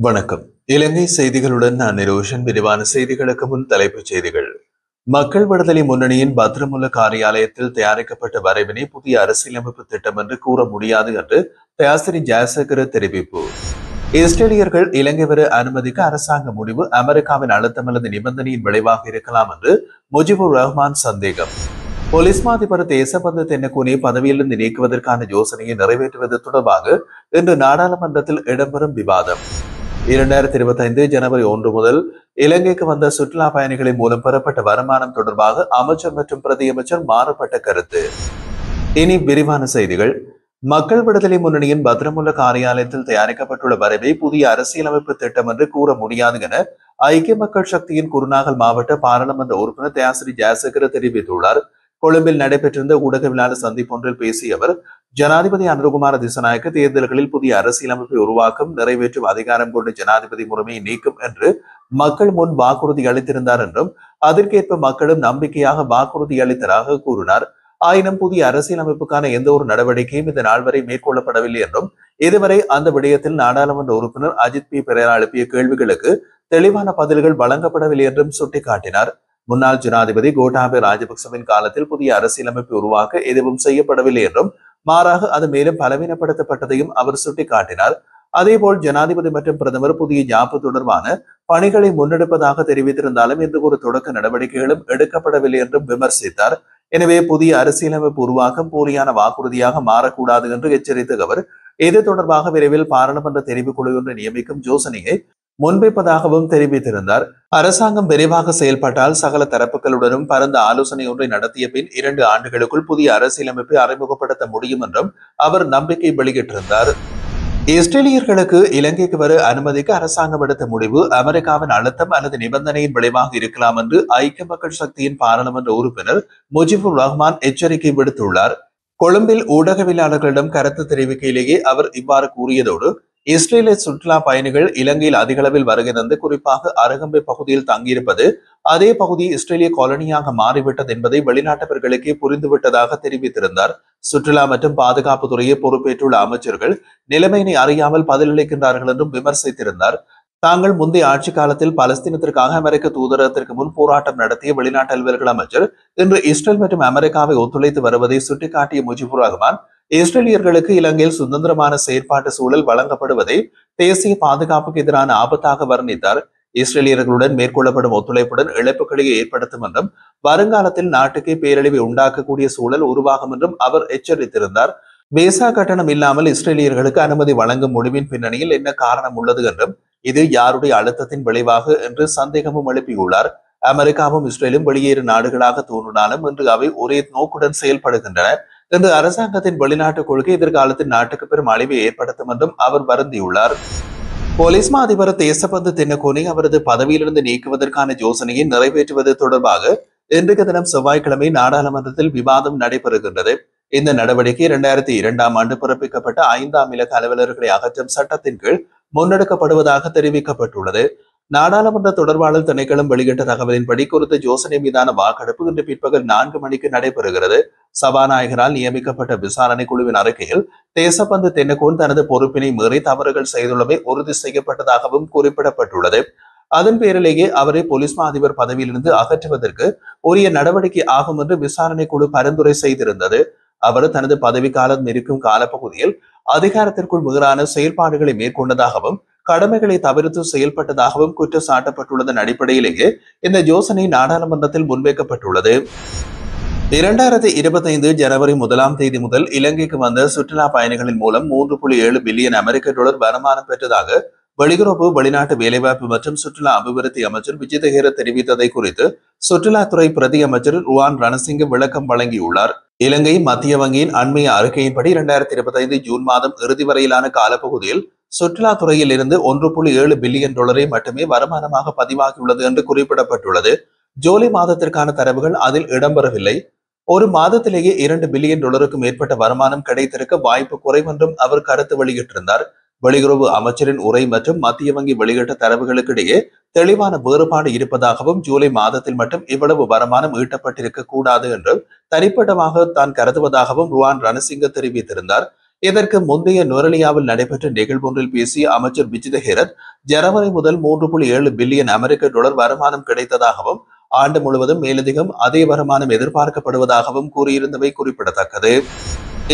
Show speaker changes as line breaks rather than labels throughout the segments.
வணக்கம். இலங்கை செய்திகளுடன் நான் நிரோஷன். விரிவான செய்திகளுக்கு முன் தலைப்புச் செய்திகள். மக்கள் விடுதலை முன்னணியின் பத்ரமுல்ல காரியாலயத்தில் தயாரிக்கப்பட்ட வரைவினை புதிய அரசியலமைப்பு திட்டம் என்று கூற முடியாது என்று தயாசிரி ஜெயசேகர தெரிவிப்பு. இஸ்ரேலியர்கள் இலங்கை வர அனுமதிக்க அரசாங்க முடிவு அமெரிக்காவின் அழுத்தம் அல்லது நிபந்தனையின் விளைவாக இருக்கலாம் என்று முஜிபுர் ரஹ்மான் சந்தேகம். போலீஸ் மாதிபர் தேசபந்து தென்னக்கூனை பதவியிலிருந்து நீக்குவதற்கான யோசனையை நிறைவேற்றுவது தொடர்பாக இன்று நாடாளுமன்றத்தில் இடம்பெறும் விவாதம். 2025 ஜனவரி 1 முதல் இலங்கைக்கு வந்த சுற்றுலா பயணிகளின் மூலம் பெறப்பட்ட வருமானம் தொடர்பாக அமைச்சர் மற்றும் பிரதியமைச்சர் மாறுபட்ட கருத்து. இனி விரிவான செய்திகள். மக்கள் விடுதலை முன்னணியின் பத்ரமுல்ல காரியாலயத்தில் தயாரிக்கப்பட்டுள்ள வரைவை புதிய அரசியலமைப்பு திட்டம் என்று கூற முடியாது என ஐக்கிய மக்கள் சக்தியின் குருநாகல் மாவட்ட பாராளுமன்ற உறுப்பினர் தயாசிரி ஜெயசேகர தெரிவித்துள்ளார். கொழும்பில் நடைபெற்றிருந்த ஊடகவியலாளர் சந்திப்பொன்றில் பேசிய அவர், ஜனாதிபதி அனுரகுமார திசாநாயக்க தேர்தல்களில் புதிய அரசியலமைப்பை உருவாக்கும் நிறைவேற்றும் அதிகாரம் கொண்டு ஜனாதிபதி முறைமையை நீக்கும் என்று மக்கள் முன் வாக்குறுதி அளித்திருந்தார் என்றும் அதற்கேற்ப மக்களும் நம்பிக்கையாக வாக்குறுதி அளித்ததாக கூறினார். ஆயினும் புதிய அரசியலமைப்புக்கான எந்த ஒரு நடவடிக்கையும் இந்த நாள் வரை மேற்கொள்ளப்படவில்லை என்றும் இதுவரை அந்த விடயத்தில் நாடாளுமன்ற உறுப்பினர் அஜித் பி பெரேரா எழுப்பிய கேள்விகளுக்கு தெளிவான பதில்கள் வழங்கப்படவில்லை என்றும் சுட்டிக்காட்டினார். முன்னாள் ஜனாதிபதி கோட்டாபய ராஜபக்சவின் காலத்தில் புதிய அரசியலமைப்பை உருவாக்க எதுவும் செய்யப்படவில்லை என்றும் மாறாக அது மேலும் பலவீனப்படுத்தப்பட்டதையும் அவர் சுட்டிக்காட்டினார். அதேபோல் ஜனாதிபதி மற்றும் பிரதமர் புதிய யாப்பு தொடர்பான பணிகளை முன்னெடுப்பதாக தெரிவித்திருந்தாலும் எந்த ஒரு தொடக்க நடவடிக்கைகளும் எடுக்கப்படவில்லை என்றும் விமர்சித்தார். எனவே புதிய அரசியலமைப்பு உருவாக்கம் போலியான வாக்குறுதியாக மாறக்கூடாது என்று எச்சரித்த அவர், இது தொடர்பாக விரைவில் பாராளுமன்ற தெரிவுக்குழு ஒன்று நியமிக்கும் யோசனையை முன்வைப்பதாகவும் தெரிவித்திருந்தார். அரசாங்கம் விரைவாக செயல்பட்டால் சகல தரப்புகளுடனும் பரந்த ஆலோசனை ஒன்றை நடத்திய பின் 2 ஆண்டுகளுக்குள் புதிய அரசியலமைப்பை அறிமுகப்படுத்த முடியும் என்றும் அவர் நம்பிக்கை வெளியிட்டிருந்தார். இஸ்ரேலியர்களுக்கு இலங்கைக்கு வர அனுமதிக்க அரசாங்கம் எடுத்த முடிவு அமெரிக்காவின் அழுத்தம் அல்லது நிபந்தனையின் விளைவாக இருக்கலாம் என்று ஐக்கிய மக்கள் சக்தியின் பாராளுமன்ற உறுப்பினர் முஜிபுர் ரஹ்மான் எச்சரிக்கை விடுத்துள்ளார். கொழும்பில் ஊடகவியலாளர்களிடம் கருத்து தெரிவிக்கையிலேயே அவர் இவ்வாறு கூறியதோடு, இஸ்ரேலிய சுற்றுலா பயணிகள் இலங்கையில் அதிக அளவில் வருகை தந்து குறிப்பாக அரகம்பை பகுதியில் தங்கியிருப்பது அதே பகுதி இஸ்ரேலிய காலனியாக மாறிவிட்டது என்பதை வெளிநாட்டவர்களுக்கே புரிந்துவிட்டதாக தெரிவித்திருந்தார். சுற்றுலா மற்றும் பாதுகாப்பு துறையை பொறுப்பேற்றுள்ள அமைச்சர்கள் நிலைமையினை அறியாமல் பதிலளிக்கின்றார்கள் என்றும் விமர்சித்திருந்தார். தாங்கள் முந்தைய ஆட்சி காலத்தில் பலஸ்தீனத்திற்காக அமெரிக்க தூதரகத்திற்கு முன் போராட்டம் நடத்திய வெளிநாட்டு அலுவல்கள் அமைச்சர் இன்று இஸ்ரேல் மற்றும் அமெரிக்காவை ஒத்துழைத்து வருவதை சுட்டிக்காட்டிய முஜிபுர் ரஹ்மான், இஸ்ரேலியர்களுக்கு இலங்கையில் சுதந்திரமான செயற்பாட்டு சூழல் வழங்கப்படுவதை தேசிய பாதுகாப்புக்கு எதிரான ஆபத்தாக வர்ணித்தார். இஸ்ரேலியர்களுடன் மேற்கொள்ளப்படும் ஒத்துழைப்புடன் இழப்புகளை ஏற்படுத்தும் என்றும் வருங்காலத்தில் நாட்டுக்கே பேரழிவை உண்டாக்கக்கூடிய சூழல் உருவாகும் என்றும் அவர் எச்சரித்திருந்தார். விசா கட்டணம் இல்லாமல் இஸ்ரேலியர்களுக்கு அனுமதி வழங்கும் முடிவின் பின்னணியில் என்ன காரணம் உள்ளது என்றும் இது யாருடைய அழுத்தத்தின் விளைவாக என்று சந்தேகமும் எழுப்பியுள்ளார். அமெரிக்காவும் இஸ்ரேலும் வெளியேறு நாடுகளாக தோன்றினாலும் இன்று அவை ஒரே நோக்குடன் செயல்படுகின்றன. இன்று அரசாங்கத்தின் வெளிநாட்டு கொள்கை எதிர்காலத்தில் நாட்டுக்கு பெரும் அழிவை ஏற்படுத்தும் என்றும் அவர் வருந்தியுள்ளார். போலீஸ் மா அதிபர் தேசபந்து தென்னக்கோனை அவரது பதவியிலிருந்து நீக்குவதற்கான யோசனையை நிறைவேற்றுவது தொடர்பாக இன்றைய தினம் செவ்வாய்க்கிழமை நாடாளுமன்றத்தில் விவாதம் நடைபெறுகின்றது. இந்த நடவடிக்கை 2002ஆம் ஆண்டு பிறப்பிக்கப்பட்ட 5ஆம் இலக்க அலுவலர்களை அகற்றும் சட்டத்தின் கீழ் முன்னெடுக்கப்படுவதாக தெரிவிக்கப்பட்டுள்ளது. நாடாளுமன்ற தொடர்பாளர் திணைக்களம் வெளியிட்ட தகவலின்படி குறித்த யோசனை மீதான வாக்கெடுப்பு இன்று பிற்பகல் 4 மணிக்கு நடைபெறுகிறது. சபாநாயகரால் நியமிக்கப்பட்ட விசாரணை குழுவின் அறிக்கையில் தேசபந்து தென்னக்கோன் தனது பொறுப்பினை மீறி தவறுகள் செய்துள்ளமை உறுதி செய்யப்பட்டதாகவும் குறிப்பிடப்பட்டுள்ளது. அதன் பேரிலேயே அவரை போலீஸ் மா அதிபர் பதவியிலிருந்து அகற்றுவதற்கு உரிய நடவடிக்கை ஆகும் என்று விசாரணை குழு பரிந்துரை செய்திருந்தது. அவர் தனது பதவிக்காலம் இருக்கும் காலப்பகுதியில் அதிகாரத்திற்குள் மீறான செயல்பாடுகளை மேற்கொண்டதாகவும் கடமைகளை தவிர்த்து செயல்பட்டதாகவும் குற்றம் சாட்டப்பட்டுள்ளதன் அடிப்படையிலேயே இந்த யோசனை நாடாளுமன்றத்தில் முன்வைக்கப்பட்டுள்ளது. 2025 ஜனவரி 1ஆம் தேதி முதல் இலங்கைக்கு வந்த சுற்றுலா பயணிகளின் மூலம் 3.7 பில்லியன் அமெரிக்க டாலர் வருமானம் பெற்றதாக வெளியுறவு, வெளிநாட்டு வேலைவாய்ப்பு மற்றும் சுற்றுலா அபிவிருத்தி அமைச்சர் விஜிதஹேர தெரிவித்ததை குறித்து சுற்றுலாத்துறை பிரதி அமைச்சர் ருவான் ரணசிங்க விளக்கம் வழங்கியுள்ளார். இலங்கை மத்திய வங்கியின் அண்மைய அறிக்கையின்படி 2025 ஜூன் மாதம் இறுதி வரையிலான காலப்பகுதியில் சுற்றுலாத்துறையில் இருந்து 1.7 பில்லியன் டாலரை மட்டுமே வருமானமாக பதிவாகியுள்ளது என்று குறிப்பிடப்பட்டுள்ளது. ஜூலை மாதத்திற்கான தரவுகள் அதில் இடம்பெறவில்லை. ஒரு மாதத்திலேயே 2 பில்லியன் டாலருக்கு மேற்பட்ட வருமானம் கிடைத்திருக்க வாய்ப்பு குறைவென்றும் அவர் கருத்து வெளியிட்டிருந்தார். வெளியுறவு அமைச்சரின் உரை மற்றும் மத்திய வங்கி வெளியிட்ட தரவுகளுக்கு இடையே தெளிவான வேறுபாடு இருப்பதாகவும் ஜூலை மாதத்தில் மட்டும் இவ்வளவு வருமானம் ஈட்டப்பட்டிருக்க கூடாது என்றும் தனிப்பட்டமாக தான் கருதுவதாகவும் ருவான் ரணசிங்க தெரிவித்திருந்தார். இதற்கு முந்தைய நுவரெலியாவில் நடைபெற்ற நிகழ்வொன்றில் பேசிய அமைச்சர் விஜித ஹெரத் ஜனவரி முதல் 3.7 பில்லியன் அமெரிக்க டாலர் வருமானம் கிடைத்ததாகவும் ஆண்டு முழுவதும் மேலதிகம் அதே வருமானம் எதிர்பார்க்கப்படுவதாகவும் கூறியிருந்தமை குறிப்பிடத்தக்கது.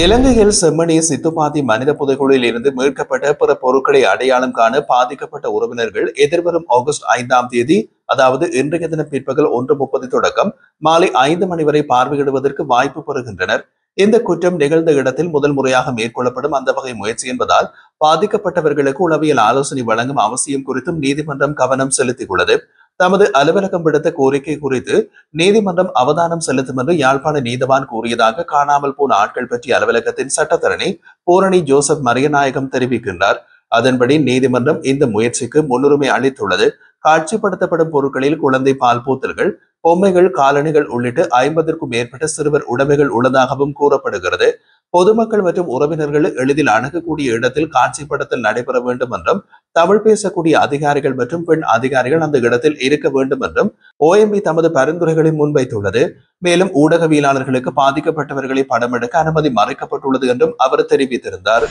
இலங்கையில் செம்மணி சித்துப்பாத்தி மனித புதைகுழியில் இருந்து மீட்கப்பட்ட பிற பொருட்களை அடையாளம் காண பாதிக்கப்பட்ட உறவினர்கள் எதிர்வரும் ஆகஸ்ட் 5ஆம் தேதி, அதாவது இன்றைய தினம் பிற்பகல் 1:30 தொடக்கம் மாலை 5 மணி வரை பார்வையிடுவதற்கு வாய்ப்பு பெறுகின்றனர். இந்த குற்றம் நிகழ்ந்த இடத்தில் முதல் முறையாக மேற்கொள்ளப்படும் அந்த வகை முயற்சி என்பதால் பாதிக்கப்பட்டவர்களுக்கு உளவியல் ஆலோசனை வழங்கும் அவசியம் குறித்தும் நீதிமன்றம் கவனம் செலுத்தியுள்ளது. தமது அலுவலகம் விடுத்த கோரிக்கை குறித்து நீதிமன்றம் அவதானம் செலுத்தும் என்று யாழ்ப்பாண நீதவான் கூறியதாக காணாமல் போன ஆட்கள் பற்றிய அலுவலகத்தின் சட்டத்தரணி பூரணி ஜோசப் மரியநாயகம் தெரிவிக்கின்றார். அதன்படி நீதிமன்றம் இந்த முயற்சிக்கு முன்னுரிமை அளித்துள்ளது. காட்சிப்படுத்தப்படும் பொருட்களில் குழந்தை பால் போத்தல்கள், பொம்மைகள், காலணிகள் உள்ளிட்ட 50க்கும் மேற்பட்ட சிறுவர் உடைமைகள் உள்ளதாகவும் கூறப்படுகிறது. பொதுமக்கள் மற்றும் உறவினர்கள் எளிதில் அணுகக்கூடிய இடத்தில் காட்சிப்படுத்தல் நடைபெற வேண்டும் என்றும், தமிழ் பேசக்கூடிய அதிகாரிகள் மற்றும் பெண் அதிகாரிகள் அந்த இடத்தில் இருக்க வேண்டும் என்றும் OMB தமது பரிந்துரைகளை முன்வைத்துள்ளது. மேலும் ஊடகவியலாளர்களுக்கு பாதிக்கப்பட்டவர்களை படம் எடுக்க அனுமதி மறைக்கப்பட்டுள்ளது என்றும் அவர் தெரிவித்திருந்தார்.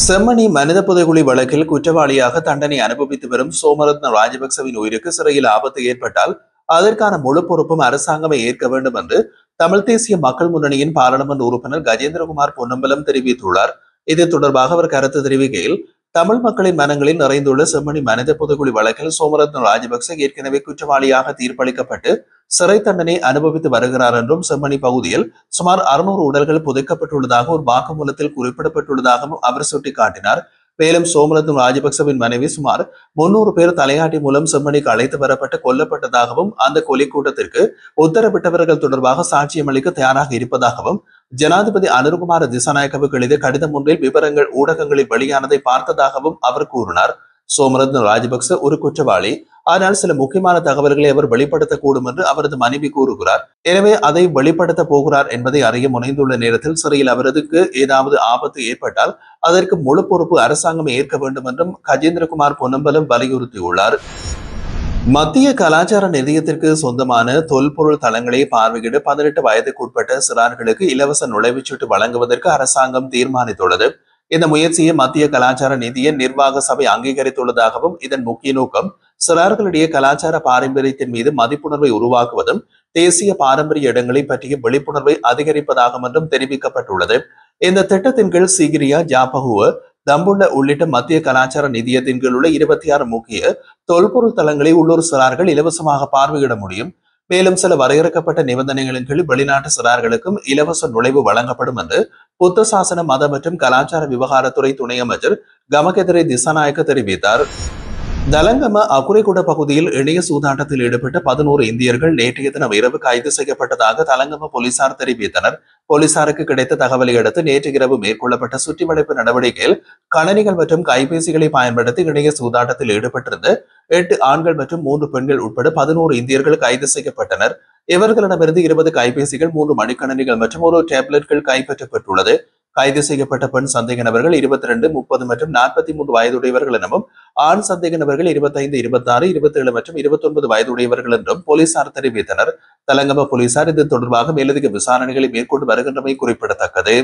செம்மணி மனித புதைகுழி வழக்கில் குற்றவாளியாக தண்டனை அனுபவித்து வரும் சோமரத்ன ராஜபக்சவின் உயிருக்கு சிறையில் ஆபத்து ஏற்பட்டால் அதற்கான முழு பொறுப்பும் அரசாங்கமே ஏற்க வேண்டும் என்று தமிழ் தேசிய மக்கள் முன்னணியின் பாராளுமன்ற உறுப்பினர் கஜேந்திரகுமார் பொன்னம்பலம் தெரிவித்துள்ளார். இது தொடர்பாக அவர் கருத்து தெரிவிக்கையில், தமிழ் மக்களின் மனங்களில் நிறைந்துள்ள செம்மணி மனித புதைகுழி வழக்கில் சோமரத்ன ராஜபக்ச ஏற்கனவே குற்றவாளியாக தீர்ப்பளிக்கப்பட்டு சிறை தண்டனை அனுபவித்து வருகிறார் என்றும், செம்மணி பகுதியில் சுமார் 600 உடல்கள் புதைக்கப்பட்டுள்ளதாக ஒரு வாக்குமூலத்தில் குறிப்பிடப்பட்டுள்ளதாகவும் அவர் சுட்டிக்காட்டினார். மேலும் சோமரத்ன ராஜபக்சவின் மனைவி சுமார் 300 பேர் தலையாட்டி மூலம் செம்மணிக்கு அழைத்து வரப்பட்டு கொல்லப்பட்டதாகவும், அந்த கொலை கூட்டத்திற்கு உத்தரவிட்டவர்கள் தொடர்பாக சாட்சியம் அளிக்க தயாராக இருப்பதாகவும் ஜனாதிபதி அனுருகுமார திசாநாயக்கவுக்கு எழுதிய கடிதம் ஒன்றில் விவரங்கள் ஊடகங்களில் வெளியானதை பார்த்ததாகவும் அவர் கூறினார். சோமரத்ன ராஜபக்ச ஒரு குற்றவாளி, ஆனால் சில முக்கியமான தகவல்களை அவர் வெளிப்படுத்தக்கூடும் என்று அவரது மனைவி கூறுகிறார். எனவே அதை வெளிப்படுத்த போகிறார் என்பதை அறிய முனைந்துள்ள நேரத்தில் சிறையில் அவரதுக்கு ஏதாவது ஆபத்து ஏற்பட்டால் அதற்கு முழு பொறுப்பு அரசாங்கம் ஏற்க வேண்டும் என்றும் கஜேந்திரகுமார் பொன்னம்பலம் வலியுறுத்தியுள்ளார். மத்திய கலாச்சார நிதியத்திற்கு சொந்தமான தொல்பொருள் தளங்களை பார்வையிட 18 வயதுக்குட்பட்ட சிறார்களுக்கு இலவச நுழைவுச்சீட்டு வழங்குவதற்கு அரசாங்கம் தீர்மானித்துள்ளது. இந்த முயற்சியை மத்திய கலாச்சார நிதிய நிர்வாக சபை அங்கீகரித்துள்ளதாகவும், இதன் முக்கிய நோக்கம் சிறார்களிடையே கலாச்சார பாரம்பரியத்தின் மீது மதிப்புணர்வை உருவாக்குவதும் தேசிய பாரம்பரிய இடங்களை பற்றிய விழிப்புணர்வை அதிகரிப்பதாகும் என்றும் தெரிவிக்கப்பட்டுள்ளது. இந்த திட்டத்தின் கீழ் சீகிரியா, ஜாபகுவ, தம்புள்ள உள்ளிட்ட மத்திய கலாச்சார நிதியத்தின் கீழ் உள்ள 26 முக்கிய தொல்பொருள் தளங்களை உள்ளூர் சிறார்கள் இலவசமாக பார்வையிட முடியும். மேலும் சில வரையறுக்கப்பட்ட நிபந்தனைகளின் கீழ் வெளிநாட்டு சிறார்களுக்கும் இலவச நுழைவு வழங்கப்படும் என்று புத்த சாசன மத மற்றும் கலாச்சார விவகாரத்துறை துணை அமைச்சர் கமகெதிரை திசாநாயக்க தெரிவித்தார். தலங்கம அக்குரைகுட பகுதியில் இணைய சூதாட்டத்தில் ஈடுபட்ட 11 இந்தியர்கள் நேற்றைய தினம் இரவு கைது செய்யப்பட்டதாக தலங்கம போலீசார் தெரிவித்தனர். போலீசாருக்கு கிடைத்த தகவலை அடுத்து நேற்று இரவு மேற்கொள்ளப்பட்ட சுற்றிவளைப்பு நடவடிக்கையில் கணனிகள் மற்றும் கைபேசிகளை பயன்படுத்தி இணைய சூதாட்டத்தில் ஈடுபட்டிருந்த 8 ஆண்கள் மற்றும் 3 பெண்கள் உட்பட 11 இந்தியர்கள் கைது செய்யப்பட்டனர். இவர்களிடமிருந்து 20 கைபேசிகள், 3 மடிக்கணினிகள் மற்றும் ஒரு டேப்லெட்கள் கைப்பற்றப்பட்டுள்ளது. கைது செய்யப்பட்ட பெண் சந்தேக நபர்கள் 22, 30 மற்றும் 43 வயதுடையவர்கள் எனவும், ஆண் சந்தேக நபர்கள் 25, 26, 27 மற்றும் 29 வயதுடையவர்கள் என்றும் போலீசார் தெரிவித்தனர். தலங்கம போலீசார் இது தொடர்பாக மேலதிக விசாரணைகளை மேற்கொண்டு வருகின்றமை குறிப்பிடத்தக்கது.